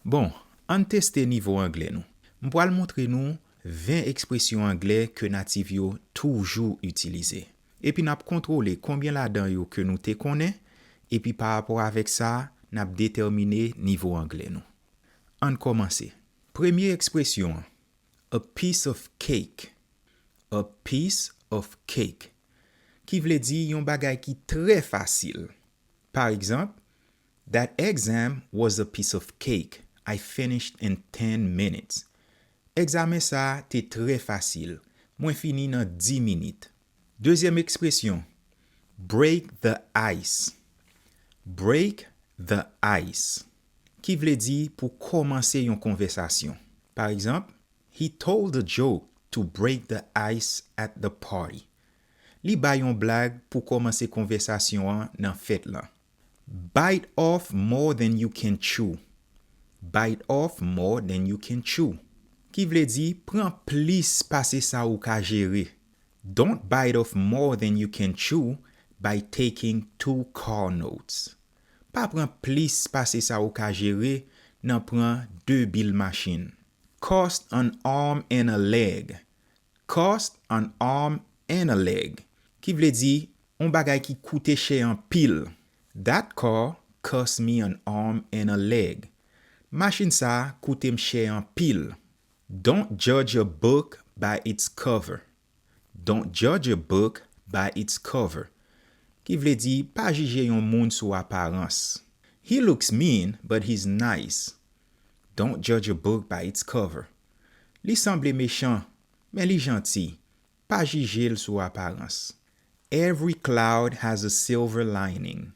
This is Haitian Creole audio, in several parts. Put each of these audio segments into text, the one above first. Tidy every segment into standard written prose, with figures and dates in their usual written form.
Bon, an teste niveau anglais nou. M'pral montre nou 20 ekspresyon anglais que natif yo toujou utilize. Et puis nap kontrole combien la dan yo que nou te konnen, et puis par rapport avec ça, nap déterminer niveau anglais nou. An komanse. Premier ekspresyon, a piece of cake. A piece of cake. Ki vle di yon bagay ki tre fasil. Par exemple, that exam was a piece of cake. I finished in 10 minutes. Examen sa te tre fasil. Mwen fini nan 10 minutes. Deuxième ekspresyon, break the ice. Break the ice. Ki vle di pou komanse yon konversasyon. Par exemple, he told a joke to break the ice at the party. Li bay yon blag pou komanse konversasyon nan fèt lan. Bite off more than you can chew. Bite off more than you can chew. Ki vle di, pran plis pase sa ou ka jere. Don't bite off more than you can chew by taking 2 car notes. Pa pran plis pase sa ou ka jere, nan pran 2 bil machine. Cost an arm and a leg. Cost an arm and a leg. Ki vle di, on bagay ki koute chè an pil. That car cost me an arm and a leg. Machine sa koute m chè an pil. Don't judge a book by its cover. Don't judge a book by its cover. Ki vle di, pa jije yon moun sou aparence. He looks mean, but he's nice. Don't judge a book by its cover. Li semble méchant, men li gentil. Pa jije l sou aparence. Every cloud has a silver lining.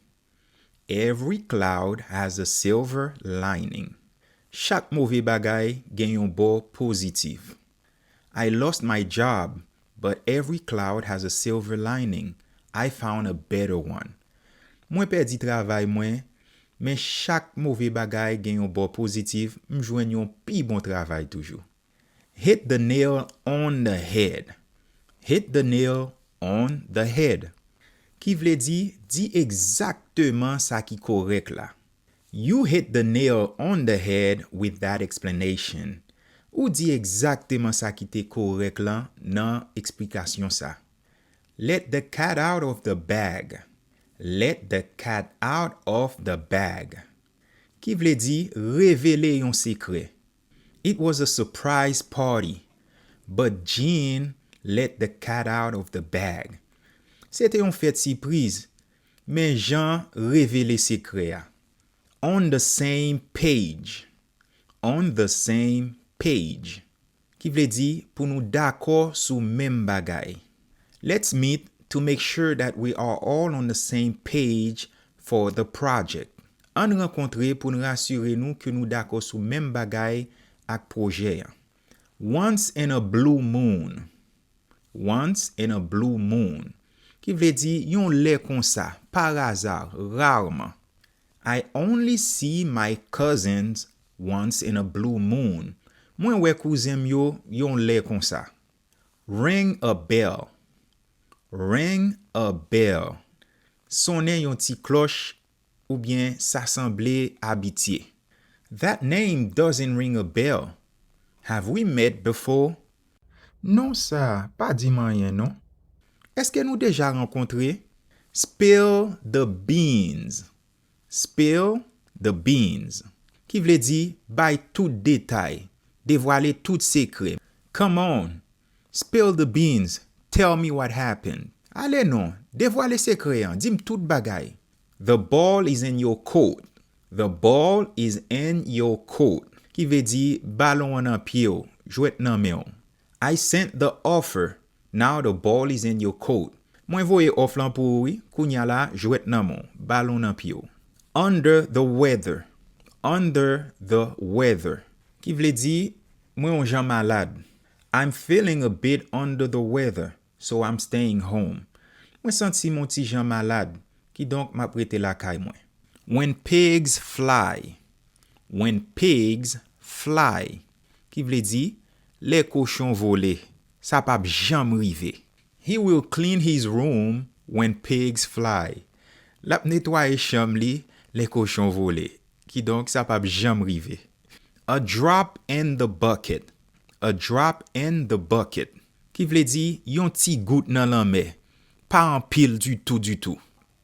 Every cloud has a silver lining. Chak mauvais bagay gen yon bo positif. I lost my job, but every cloud has a silver lining. I found a better one. Mwen perdi travay mwen, men chak mauvais bagay gen yon bo positif, m'jwen yon pi bon travay toujou. Hit the nail on the head. Hit the nail on the head. Ki vle di exactement sa ki korek la. You hit the nail on the head with that explanation. Ou di exactement sa ki te korek lan nan eksplikasyon sa. Let the cat out of the bag. Let the cat out of the bag. Ki vle di revele yon sekre. It was a surprise party, but Jean let the cat out of the bag. C'était yon fête surprise, men Jean revele sekre a. On the same page. On the same page. Ki vle di pou nou d'akor sou mem bagay. Let's meet to make sure that we are all on the same page for the project. An renkontre pou nou rassure nou ke nou d'akor sou mem bagay ak proje. Once in a blue moon. Once in a blue moon. Ki vle di yon lè kon sa, par hasard, rarement. I only see my cousins once in a blue moon. Mwen wè kouzem yo yon lè kon sa. Ring a bell. Ring a bell. Sonen yon ti cloche ou bien s'assemble habitye. That name doesn't ring a bell. Have we met before? Non sa, pa di manyen non. Eske nou deja renkontre? Spill the beans. Spill the beans. Ki vle di, bay tout detay. Dévoile tout sekre. Come on. Spill the beans. Tell me what happened. Ale non, dévoile sekre an. Dim tout bagay. The ball is in your coat. The ball is in your coat. Ki vle di, balon an pied ou, jwet nan men ou. I sent the offer. Now the ball is in your coat. Mwen voye off lan pou ou, kounya la, jwet nan mon, balon nan pied ou. Under the weather. Under the weather. Ki vle di, mwen yon jan malade. I'm feeling a bit under the weather, so I'm staying home. Mwen senti mon ti jan malade, ki donk ma prete la kay mwen. When pigs fly. When pigs fly. Ki vle di, le cochon vole, sa pap jam rive. He will clean his room when pigs fly. Lap netwaye cham li, le cochon vole, ki donk sa pap jam rive. A drop in the bucket. A drop in the bucket. Ki vle di, yon ti gout nan lanme. Pa anpil du tout.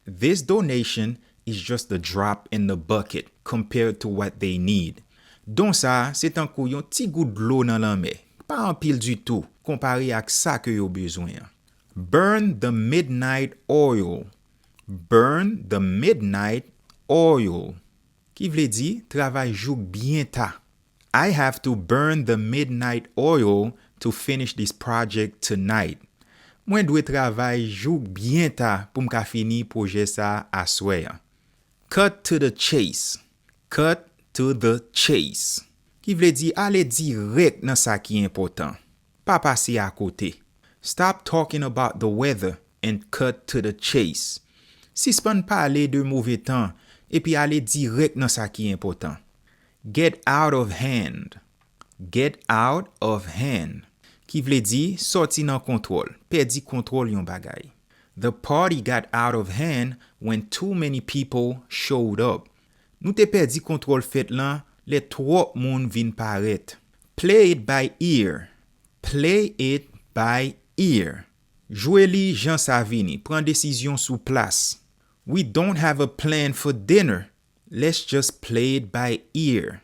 This donation is just a drop in the bucket compared to what they need. Don sa, se tankou yon ti gout d'lo nan lanme. Pa anpil du tout, kompare ak sa ke yo bezwen. Burn the midnight oil. Burn the midnight oil. Ki vle di, travay jouk bien ta. I have to burn the midnight oil to finish this project tonight. Mwen dwe travay jouk bien ta pou mka fini proje sa aswe. Cut to the chase. Cut to the chase. Ki vle di ale direct nan sa ki important. Pa pase a kote. Stop talking about the weather and cut to the chase. Sispan pale de mouve tan, epi ale direct nan sa ki important. Get out of hand. Get out of hand. Ki vle di, sorti nan kontrol, perdi kontrol yon bagay. The party got out of hand when too many people showed up. Nou te perdi kontrol fet lan, le trop moun vin paret. Play it by ear. Play it by ear. Jouer li jan sa vini, pran desisyon sou plas. We don't have a plan for dinner. Let's just play it by ear.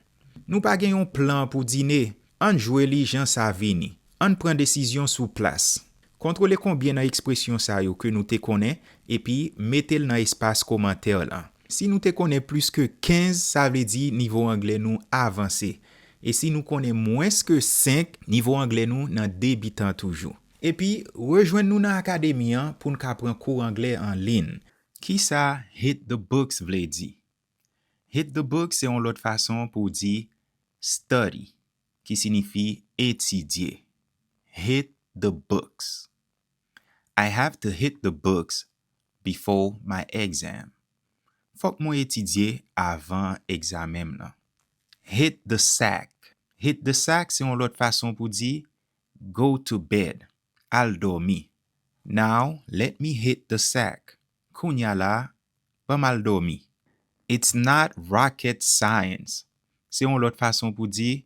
Nou pa gen yon plan pou dine, an jouer li jan sa vini. An pran desisyon sou plas. Kontrole konbien nan ekspresyon sa yo ke nou te konen, epi metel nan espas komantèr la. Si nou te konen plus ke 15, sa vle di nivo anglè nou avanse. E si nou konen mwens ke 5, nivo anglè nou nan debitan toujou. Epi, rejwen nou nan akademi an pou nou ka pran kou anglè an lin. Ki sa hit the books vle di? Hit the books se yon lot fason pou di study, ki signifi etidye. Hit the books. I have to hit the books before my exam. Fok mwen etidye avan examem nan. Hit the sack. Hit the sack se yon lot fason pou di go to bed. Al dormi. Now, let me hit the sack. Kounya la, pa mal dormi. It's not rocket science. Se yon lot fason pou di,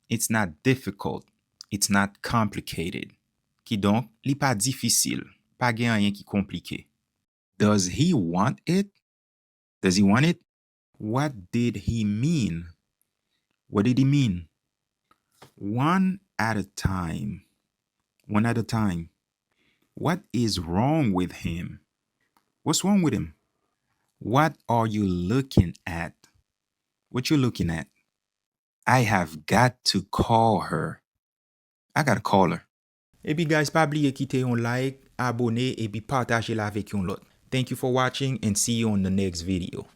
it's not difficult. It's not complicated. Ki donk, li pa difisil. Pa gen anyen ki komplike. Does he want it? Does he want it? What did he mean? What did he mean? One at a time. One at a time. What is wrong with him? What's wrong with him? What are you looking at? What you looking at? I have got to call her. I gotta call her. Epi guys, pa bliye kite yon like, abone, epi partaje la vek yon lot. Thank you for watching and see you on the next video.